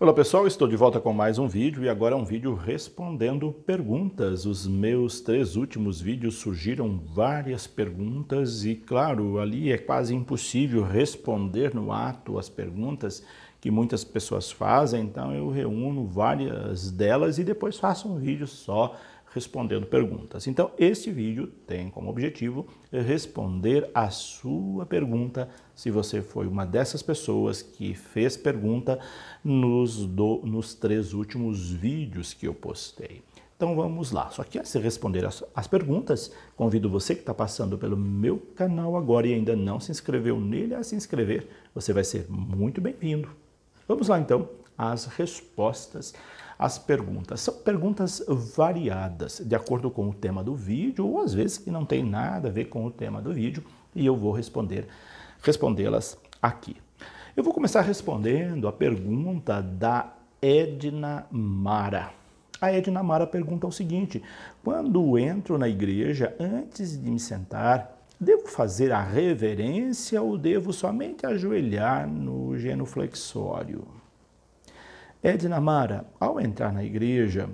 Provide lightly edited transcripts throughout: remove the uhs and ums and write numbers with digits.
Olá pessoal, estou de volta com mais um vídeo e agora é um vídeo respondendo perguntas. Os meus 3 últimos vídeos surgiram várias perguntas e claro, ali é quase impossível responder no ato as perguntas que muitas pessoas fazem, então eu reúno várias delas e depois faço um vídeo só respondendo perguntas. Então, este vídeo tem como objetivo responder a sua pergunta, se você foi uma dessas pessoas que fez pergunta nos 3 últimos vídeos que eu postei. Então vamos lá, só que antes de responder as perguntas, convido você que está passando pelo meu canal agora e ainda não se inscreveu nele a se inscrever, você vai ser muito bem-vindo. Vamos lá então às respostas às perguntas. São perguntas variadas, de acordo com o tema do vídeo, ou às vezes que não tem nada a ver com o tema do vídeo, e eu vou respondê-las aqui. Eu vou começar respondendo a pergunta da Edna Mara. A Edna Mara pergunta o seguinte: quando entro na igreja, antes de me sentar, devo fazer a reverência ou devo somente ajoelhar no genuflexório? Edna Mara, ao entrar na igreja,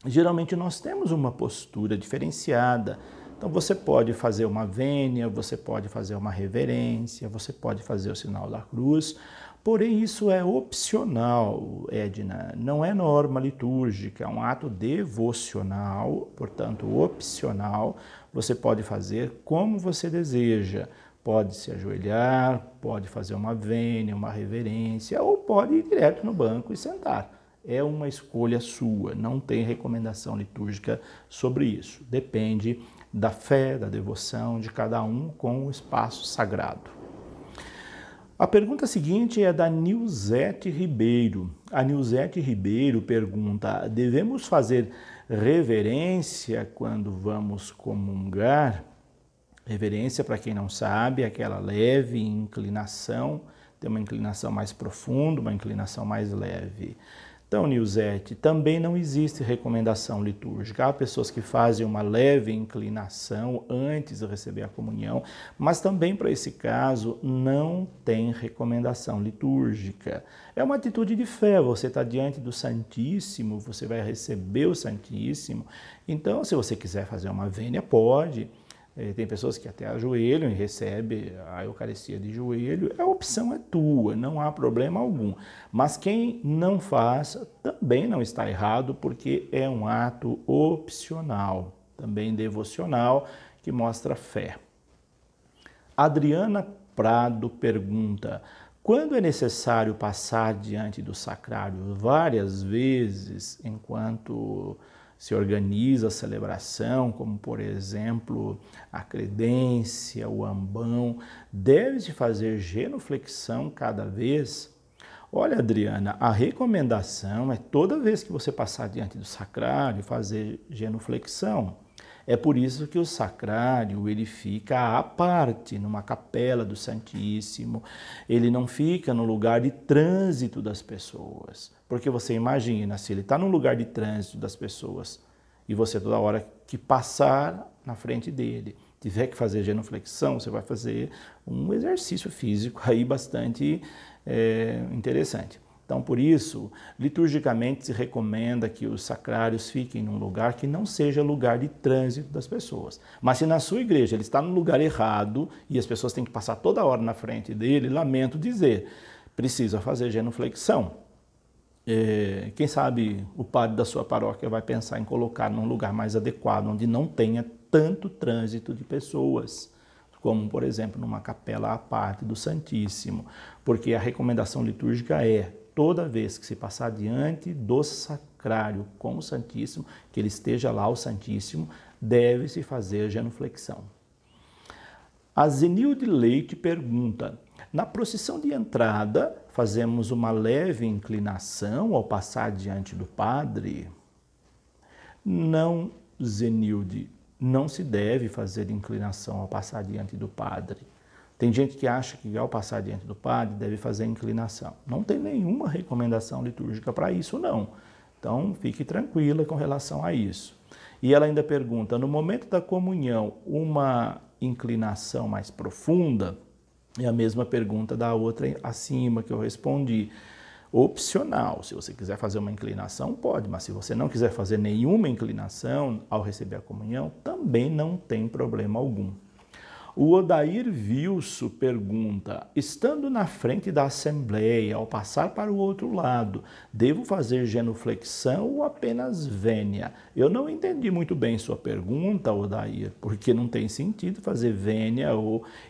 geralmente nós temos uma postura diferenciada. Então você pode fazer uma vênia, você pode fazer uma reverência, você pode fazer o sinal da cruz, porém isso é opcional, Edna, não é norma litúrgica, é um ato devocional, portanto opcional, você pode fazer como você deseja. Pode se ajoelhar, pode fazer uma vênia, uma reverência, ou pode ir direto no banco e sentar. É uma escolha sua, não tem recomendação litúrgica sobre isso. Depende da fé, da devoção de cada um com o espaço sagrado. A pergunta seguinte é da Nilzete Ribeiro. A Nilzete Ribeiro pergunta: devemos fazer reverência quando vamos comungar? Reverência, para quem não sabe, é aquela leve inclinação, tem uma inclinação mais profunda, uma inclinação mais leve. Então, Nilzete, também não existe recomendação litúrgica. Há pessoas que fazem uma leve inclinação antes de receber a comunhão, mas também para esse caso não tem recomendação litúrgica. É uma atitude de fé, você está diante do Santíssimo, você vai receber o Santíssimo. Então, se você quiser fazer uma vênia, pode. Tem pessoas que até ajoelham e recebem a Eucaristia de joelho. A opção é tua, não há problema algum. Mas quem não faz também não está errado, porque é um ato opcional, também devocional, que mostra fé. Adriana Prado pergunta: quando é necessário passar diante do sacrário várias vezes enquanto se organiza a celebração, como por exemplo a credência, o ambão, deve-se fazer genuflexão cada vez? Olha, Adriana, a recomendação é toda vez que você passar diante do sacrário fazer genuflexão. É por isso que o sacrário ele fica à parte, numa capela do Santíssimo. Ele não fica no lugar de trânsito das pessoas. Porque você imagina, se ele está no lugar de trânsito das pessoas e você toda hora que passar na frente dele, tiver que fazer genuflexão, você vai fazer um exercício físico aí bastante interessante. Então, por isso, liturgicamente se recomenda que os sacrários fiquem num lugar que não seja lugar de trânsito das pessoas. Mas se na sua igreja ele está no lugar errado e as pessoas têm que passar toda hora na frente dele, lamento dizer, precisa fazer genuflexão. Quem sabe o padre da sua paróquia vai pensar em colocar num lugar mais adequado, onde não tenha tanto trânsito de pessoas, como, por exemplo, numa capela à parte do Santíssimo, porque a recomendação litúrgica é toda vez que se passar diante do sacrário com o Santíssimo, que ele esteja lá o Santíssimo, deve-se fazer genuflexão. A Zenilde Leite pergunta: na procissão de entrada, fazemos uma leve inclinação ao passar diante do padre? Não, Zenilde, não se deve fazer inclinação ao passar diante do padre. Tem gente que acha que ao passar diante do padre deve fazer inclinação. Não tem nenhuma recomendação litúrgica para isso, não. Então, fique tranquila com relação a isso. E ela ainda pergunta: no momento da comunhão, uma inclinação mais profunda? É a mesma pergunta da outra acima que eu respondi. opcional. Se você quiser fazer uma inclinação, pode, mas se você não quiser fazer nenhuma inclinação ao receber a comunhão, também não tem problema algum. O Odair Vilso pergunta, estando na frente da Assembleia, ao passar para o outro lado, devo fazer genuflexão ou apenas vênia? Eu não entendi muito bem sua pergunta, Odair, porque não tem sentido fazer vênia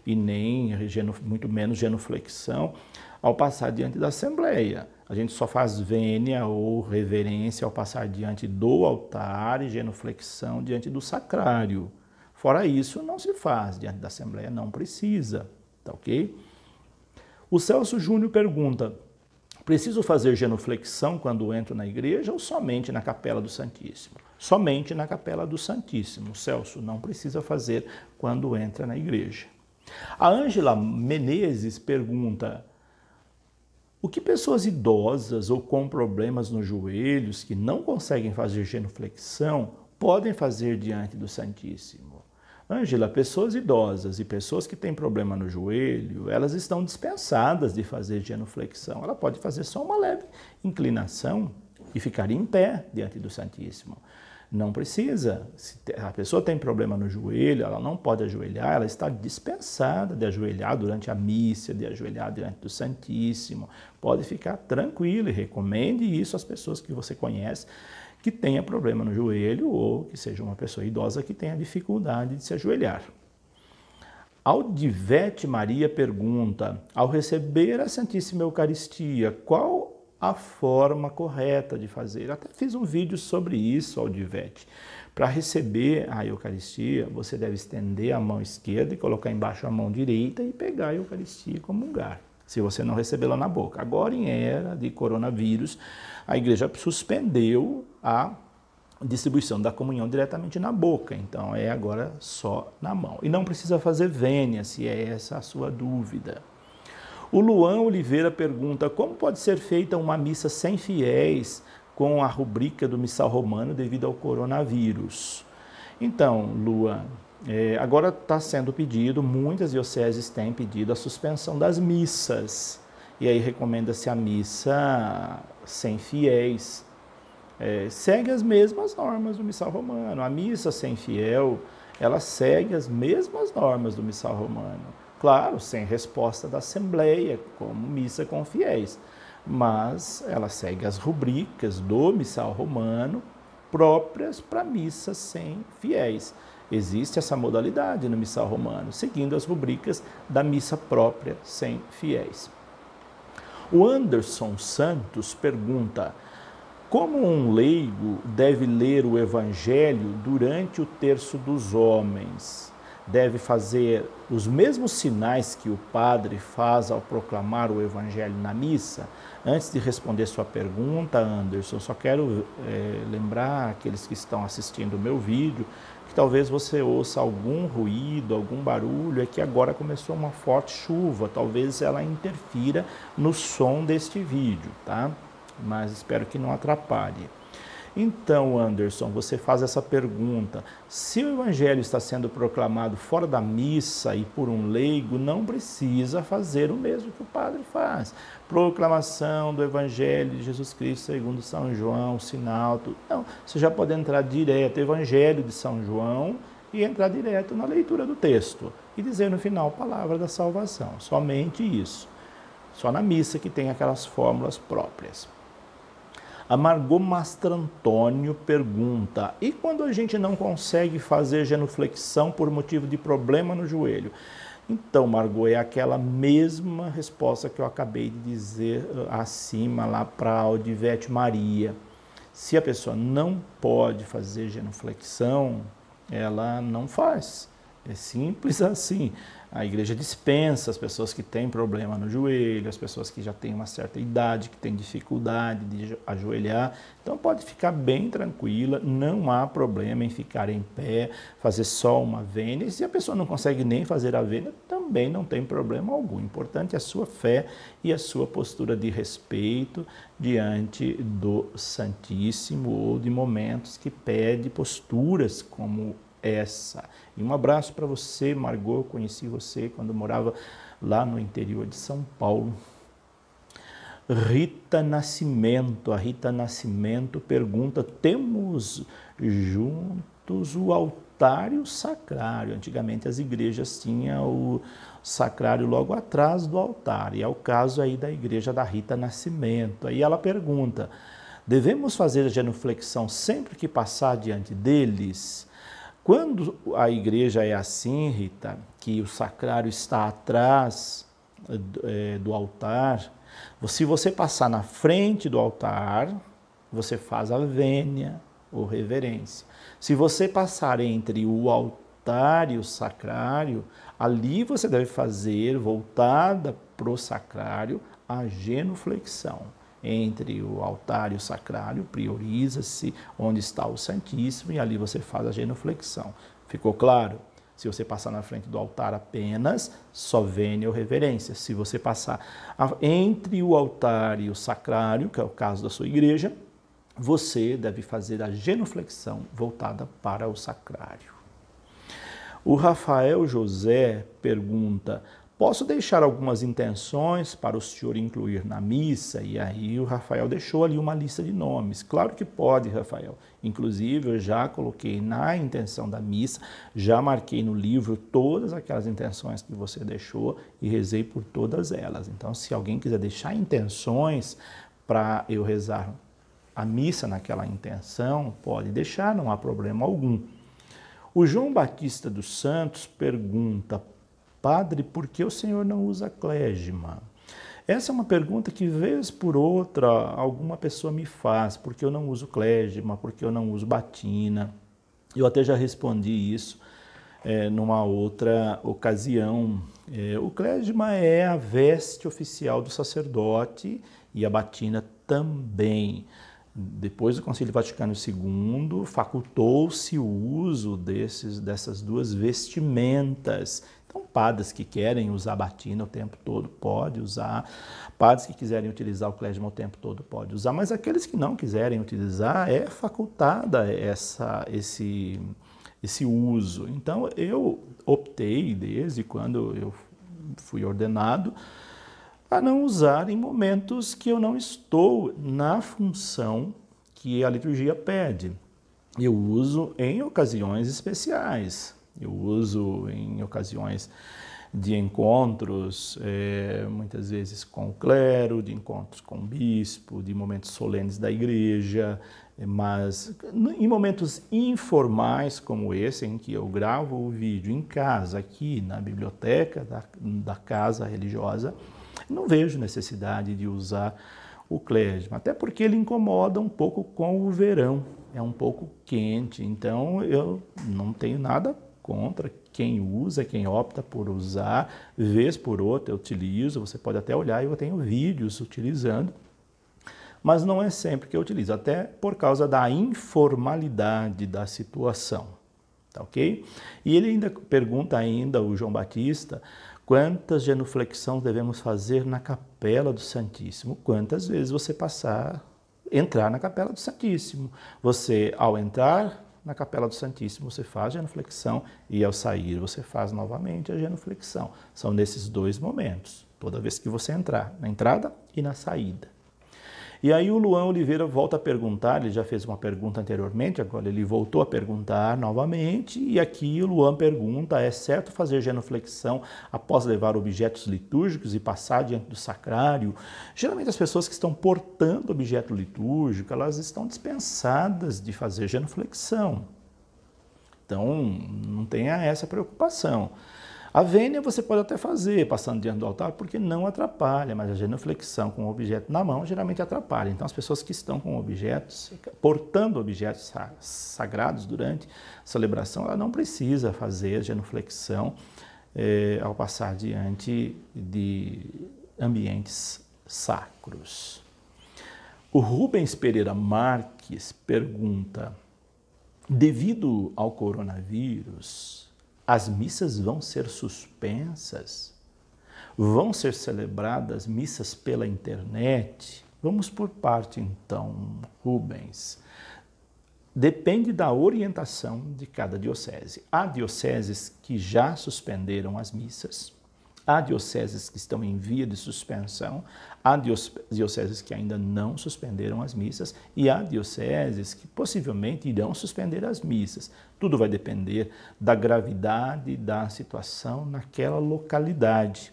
e nem muito menos genuflexão ao passar diante da Assembleia. A gente só faz vênia ou reverência ao passar diante do altar e genuflexão diante do sacrário. Fora isso, não se faz diante da Assembleia, não precisa, tá ok? O Celso Júnior pergunta, preciso fazer genuflexão quando entro na igreja ou somente na Capela do Santíssimo? Somente na Capela do Santíssimo, Celso, não precisa fazer quando entra na igreja. A Ângela Menezes pergunta, o que pessoas idosas ou com problemas nos joelhos que não conseguem fazer genuflexão podem fazer diante do Santíssimo? Ângela, pessoas idosas e pessoas que têm problema no joelho, elas estão dispensadas de fazer genuflexão. Ela pode fazer só uma leve inclinação e ficar em pé diante do Santíssimo. Não precisa. Se a pessoa tem problema no joelho, ela não pode ajoelhar, ela está dispensada de ajoelhar durante a missa, de ajoelhar diante do Santíssimo. Pode ficar tranquila e recomende isso às pessoas que você conhece que tenha problema no joelho ou que seja uma pessoa idosa que tenha dificuldade de se ajoelhar. Aldivete Maria pergunta, ao receber a Santíssima Eucaristia, qual a forma correta de fazer? Eu até fiz um vídeo sobre isso, Aldivete. Para receber a Eucaristia, você deve estender a mão esquerda e colocar embaixo a mão direita e pegar a Eucaristia e comungar, se você não recebê-la na boca. Agora, em era de coronavírus, a igreja suspendeu a distribuição da comunhão diretamente na boca, então é agora só na mão. E não precisa fazer vênia, se é essa a sua dúvida. O Luan Oliveira pergunta, como pode ser feita uma missa sem fiéis com a rubrica do missal romano devido ao coronavírus? Então, Luan, agora está sendo pedido, muitas dioceses têm pedido a suspensão das missas. E aí recomenda-se a missa sem fiéis. Segue as mesmas normas do missal romano. A missa sem fiel, ela segue as mesmas normas do missal romano. Claro, sem resposta da Assembleia, como missa com fiéis. Mas ela segue as rubricas do missal romano próprias para missa sem fiéis. Existe essa modalidade no missal romano, seguindo as rubricas da missa própria sem fiéis. O Anderson Santos pergunta, como um leigo deve ler o Evangelho durante o terço dos homens? Deve fazer os mesmos sinais que o padre faz ao proclamar o Evangelho na missa? Antes de responder sua pergunta, Anderson, só quero lembrar aqueles que estão assistindo o meu vídeo que talvez você ouça algum ruído, algum barulho, é que agora começou uma forte chuva, talvez ela interfira no som deste vídeo, tá? Mas espero que não atrapalhe. Então, Anderson, você faz essa pergunta, se o Evangelho está sendo proclamado fora da missa e por um leigo, não precisa fazer o mesmo que o padre faz. Proclamação do Evangelho de Jesus Cristo segundo São João, sinal, tudo. Não, você já pode entrar direto, Evangelho de São João, e entrar direto na leitura do texto, e dizer no final, palavra da salvação, somente isso. Só na missa que tem aquelas fórmulas próprias. A Margot Mastrantônio pergunta, e quando a gente não consegue fazer genuflexão por motivo de problema no joelho? Então, Margot, é aquela mesma resposta que eu acabei de dizer acima lá para a Aldivete Maria. Se a pessoa não pode fazer genuflexão, ela não faz. É simples assim. A igreja dispensa as pessoas que têm problema no joelho, as pessoas que já têm uma certa idade, que têm dificuldade de ajoelhar. Então pode ficar bem tranquila, não há problema em ficar em pé, fazer só uma vênia. E se a pessoa não consegue nem fazer a vênia, também não tem problema algum. O importante é a sua fé e a sua postura de respeito diante do Santíssimo ou de momentos que pede posturas como essa. E um abraço para você, Margot. Eu conheci você quando morava lá no interior de São Paulo. Rita Nascimento, a Rita Nascimento pergunta, temos juntos o altar e o sacrário. Antigamente as igrejas tinham o sacrário logo atrás do altar, e é o caso aí da igreja da Rita Nascimento. Aí ela pergunta, devemos fazer a genuflexão sempre que passar diante deles? Quando a igreja é assim, Rita, que o sacrário está atrás do altar, se você passar na frente do altar, você faz a vênia ou reverência. Se você passar entre o altar e o sacrário, ali você deve fazer, voltada para o sacrário, a genuflexão. Entre o altar e o sacrário, prioriza-se onde está o Santíssimo e ali você faz a genuflexão. Ficou claro? Se você passar na frente do altar apenas, só vênia ou reverência. Se você passar entre o altar e o sacrário, que é o caso da sua igreja, você deve fazer a genuflexão voltada para o sacrário. O Rafael José pergunta, posso deixar algumas intenções para o senhor incluir na missa? E aí o Rafael deixou ali uma lista de nomes. Claro que pode, Rafael. Inclusive, eu já coloquei na intenção da missa, já marquei no livro todas aquelas intenções que você deixou e rezei por todas elas. Então, se alguém quiser deixar intenções para eu rezar a missa naquela intenção, pode deixar, não há problema algum. O João Batista dos Santos pergunta, Padre, por que o senhor não usa clésima? Essa é uma pergunta que, vez por outra, alguma pessoa me faz, porque eu não uso clésima, porque eu não uso batina. Eu até já respondi isso numa outra ocasião. O clésima é a veste oficial do sacerdote e a batina também. Depois do Concílio Vaticano II, facultou-se o uso dessas duas vestimentas. Então, padres que querem usar batina o tempo todo, pode usar. Padres que quiserem utilizar o clésima o tempo todo, pode usar. Mas aqueles que não quiserem utilizar, é facultada esse uso. Então, eu optei, desde quando eu fui ordenado, a não usar em momentos que eu não estou na função que a liturgia pede. Eu uso em ocasiões especiais. Eu uso em ocasiões de encontros, muitas vezes com o clero, de encontros com o bispo, de momentos solenes da igreja, mas em momentos informais como esse, em que eu gravo o vídeo em casa, aqui na biblioteca da casa religiosa, não vejo necessidade de usar o clésima, até porque ele incomoda um pouco com o verão, é um pouco quente, então eu não tenho nada contra quem usa, quem opta por usar, vez por outra eu utilizo, você pode até olhar, eu tenho vídeos utilizando, mas não é sempre que eu utilizo, até por causa da informalidade da situação, tá ok? E ele ainda pergunta o João Batista, quantas genuflexões devemos fazer na Capela do Santíssimo? Quantas vezes você entrar na Capela do Santíssimo? Você, ao entrar na Capela do Santíssimo, você faz a genuflexão e ao sair você faz novamente a genuflexão. São nesses dois momentos, toda vez que você entrar, na entrada e na saída. E aí o Luan Oliveira volta a perguntar, ele já fez uma pergunta anteriormente, agora ele voltou a perguntar novamente, e aqui o Luan pergunta, é certo fazer genuflexão após levar objetos litúrgicos e passar diante do sacrário? Geralmente as pessoas que estão portando objeto litúrgico, elas estão dispensadas de fazer genuflexão. Então, não tenha essa preocupação. A vênia você pode até fazer, passando diante do altar, porque não atrapalha, mas a genuflexão com o objeto na mão geralmente atrapalha. Então, as pessoas que estão com objetos, portando objetos sagrados durante a celebração, ela não precisa fazer genuflexão ao passar diante de ambientes sacros. O Rubens Pereira Marques pergunta, devido ao coronavírus, as missas vão ser suspensas? Vão ser celebradas missas pela internet? Vamos por parte então, Rubens. Depende da orientação de cada diocese. Há dioceses que já suspenderam as missas, Há dioceses que estão em via de suspensão, há dioceses que ainda não suspenderam as missas e há dioceses que possivelmente irão suspender as missas. Tudo vai depender da gravidade da situação naquela localidade.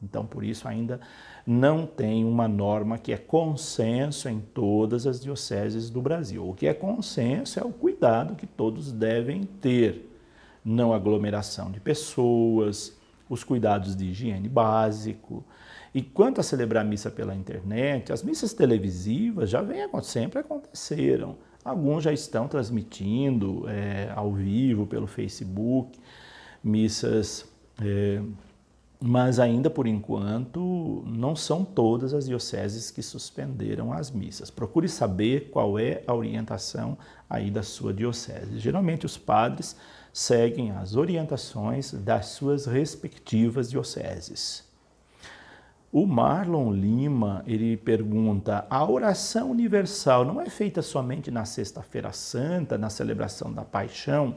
Então, por isso, ainda não tem uma norma que é consenso em todas as dioceses do Brasil. O que é consenso é o cuidado que todos devem ter. Não aglomeração de pessoas, os cuidados de higiene básico. E quanto a celebrar a missa pela internet, as missas televisivas sempre aconteceram. Alguns já estão transmitindo ao vivo pelo Facebook, missas, mas ainda por enquanto não são todas as dioceses que suspenderam as missas. Procure saber qual é a orientação aí da sua diocese. Geralmente os padres seguem as orientações das suas respectivas dioceses. O Marlon Lima, ele pergunta, a oração universal não é feita somente na Sexta-feira Santa, na celebração da Paixão?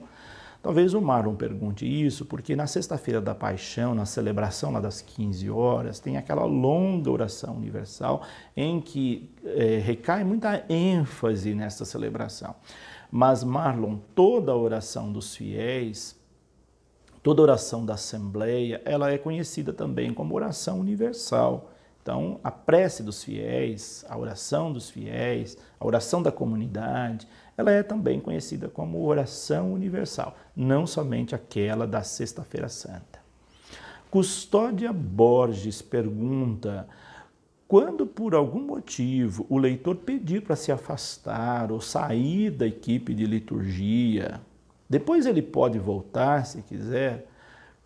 Talvez o Marlon pergunte isso, porque na Sexta-feira da Paixão, na celebração lá das 15 horas, tem aquela longa oração universal em que recai muita ênfase nessa celebração. Mas, Marlon, toda a oração dos fiéis, toda a oração da Assembleia, ela é conhecida também como oração universal. Então, a prece dos fiéis, a oração dos fiéis, a oração da comunidade, ela é também conhecida como oração universal, não somente aquela da Sexta-feira Santa. Custódia Borges pergunta, quando por algum motivo o leitor pedir para se afastar ou sair da equipe de liturgia, depois ele pode voltar se quiser?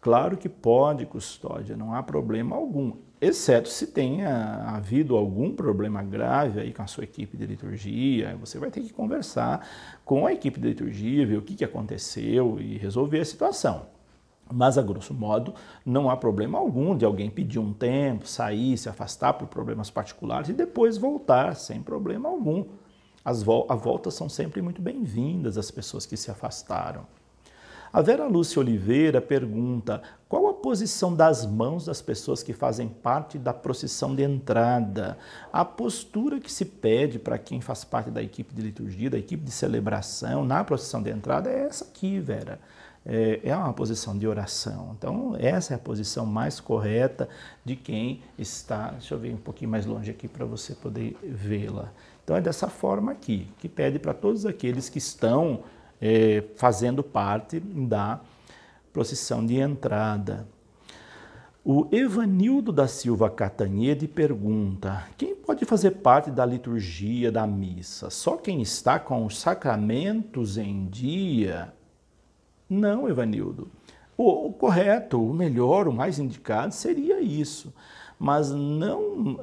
Claro que pode, Custódia, não há problema algum, exceto se tenha havido algum problema grave aí com a sua equipe de liturgia. Você vai ter que conversar com a equipe de liturgia, ver o que aconteceu e resolver a situação. Mas, a grosso modo, não há problema algum de alguém pedir um tempo, sair, se afastar por problemas particulares e depois voltar, sem problema algum. As voltas são sempre muito bem-vindas às pessoas que se afastaram. A Vera Lúcia Oliveira pergunta, qual a posição das mãos das pessoas que fazem parte da procissão de entrada? A postura que se pede para quem faz parte da equipe de liturgia, da equipe de celebração, na procissão de entrada é essa aqui, Vera. É uma posição de oração. Então, essa é a posição mais correta de quem está... Deixa eu ver um pouquinho mais longe aqui para você poder vê-la. Então, é dessa forma aqui, que pede para todos aqueles que estão fazendo parte da procissão de entrada. O Evanildo da Silva Catanhede pergunta, quem pode fazer parte da liturgia da missa? Só quem está com os sacramentos em dia? Não, Evanildo. O correto, o melhor, o mais indicado seria isso, mas não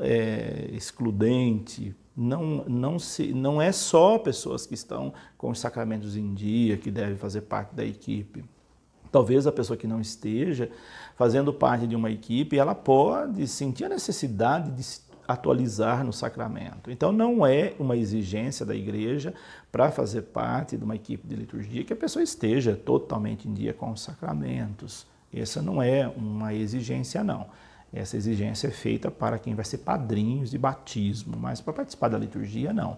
excludente. Não é só pessoas que estão com os sacramentos em dia que devem fazer parte da equipe. Talvez a pessoa que não esteja fazendo parte de uma equipe, ela pode sentir a necessidade de se atualizar no sacramento. Então, não é uma exigência da igreja para fazer parte de uma equipe de liturgia que a pessoa esteja totalmente em dia com os sacramentos. Essa não é uma exigência, não. Essa exigência é feita para quem vai ser padrinhos de batismo, mas para participar da liturgia, não.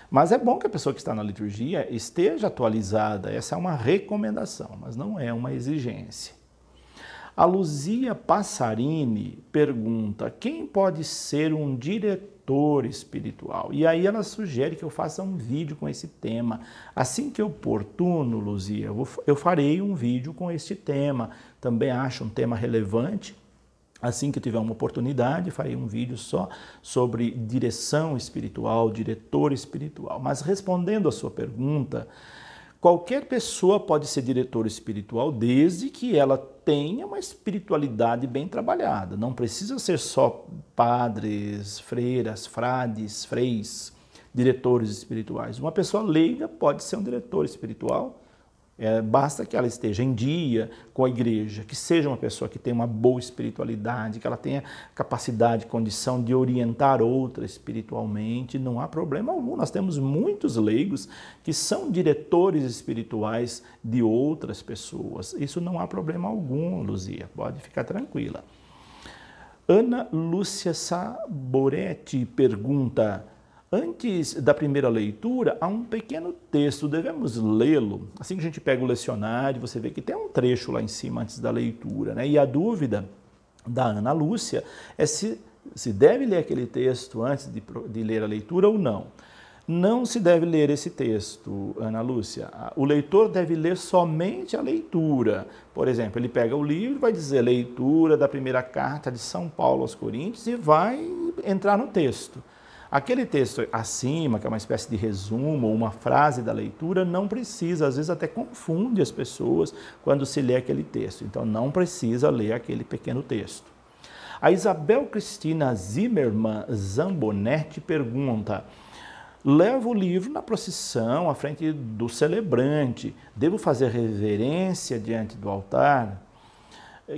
Mas é bom que a pessoa que está na liturgia esteja atualizada, essa é uma recomendação, mas não é uma exigência. A Luzia Passarini pergunta, quem pode ser um diretor espiritual? E aí ela sugere que eu faça um vídeo com esse tema. Assim que oportuno, Luzia, eu farei um vídeo com este tema. Também acho um tema relevante. Assim que eu tiver uma oportunidade, farei um vídeo só sobre direção espiritual, diretor espiritual. Mas respondendo a sua pergunta, qualquer pessoa pode ser diretor espiritual desde que ela tenha uma espiritualidade bem trabalhada. Não precisa ser só padres, freiras, frades, freis, diretores espirituais. Uma pessoa leiga pode ser um diretor espiritual. Basta que ela esteja em dia com a igreja, que seja uma pessoa que tenha uma boa espiritualidade, que ela tenha capacidade, condição de orientar outra espiritualmente, não há problema algum. Nós temos muitos leigos que são diretores espirituais de outras pessoas. Isso não há problema algum, Luzia, pode ficar tranquila. Ana Lúcia Saboretti pergunta: antes da primeira leitura, há um pequeno texto, devemos lê-lo? Assim que a gente pega o lecionário, você vê que tem um trecho lá em cima antes da leitura, né? E a dúvida da Ana Lúcia é se deve ler aquele texto antes de ler a leitura ou não. Não se deve ler esse texto, Ana Lúcia. O leitor deve ler somente a leitura. Por exemplo, ele pega o livro, vai dizer leitura da primeira carta de São Paulo aos Coríntios e vai entrar no texto. Aquele texto acima, que é uma espécie de resumo ou uma frase da leitura, não precisa, às vezes até confunde as pessoas quando se lê aquele texto. Então não precisa ler aquele pequeno texto. A Isabel Cristina Zimmermann Zambonetti pergunta: levo o livro na procissão, à frente do celebrante. Devo fazer reverência diante do altar?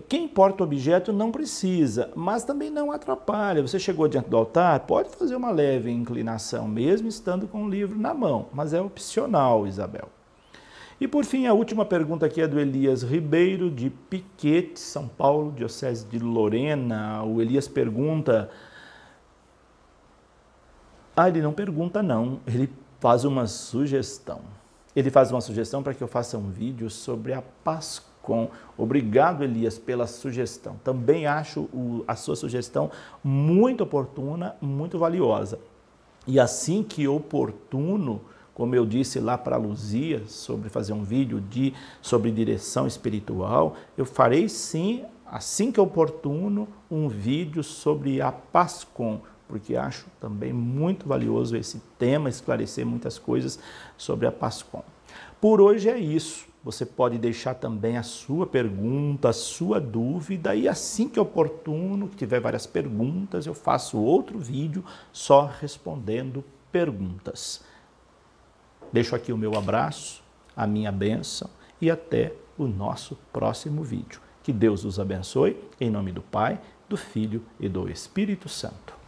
Quem porta o objeto não precisa, mas também não atrapalha. Você chegou diante do altar, pode fazer uma leve inclinação, mesmo estando com o livro na mão, mas é opcional, Isabel. E por fim, a última pergunta aqui é do Elias Ribeiro, de Piquete, São Paulo, Diocese de Lorena. O Elias pergunta... ele não pergunta não, ele faz uma sugestão. Ele faz uma sugestão para que eu faça um vídeo sobre a Pascom. Obrigado, Elias, pela sugestão. Também acho a sua sugestão muito oportuna, muito valiosa. E assim que oportuno, como eu disse lá para a Luzia, sobre fazer um vídeo sobre direção espiritual, eu farei sim, assim que oportuno, um vídeo sobre a Pascom, porque acho também muito valioso esse tema, esclarecer muitas coisas sobre a Pascom. Por hoje é isso. Você pode deixar também a sua pergunta, a sua dúvida, e assim que oportuno, que tiver várias perguntas, eu faço outro vídeo só respondendo perguntas. Deixo aqui o meu abraço, a minha bênção e até o nosso próximo vídeo. Que Deus os abençoe, em nome do Pai, do Filho e do Espírito Santo.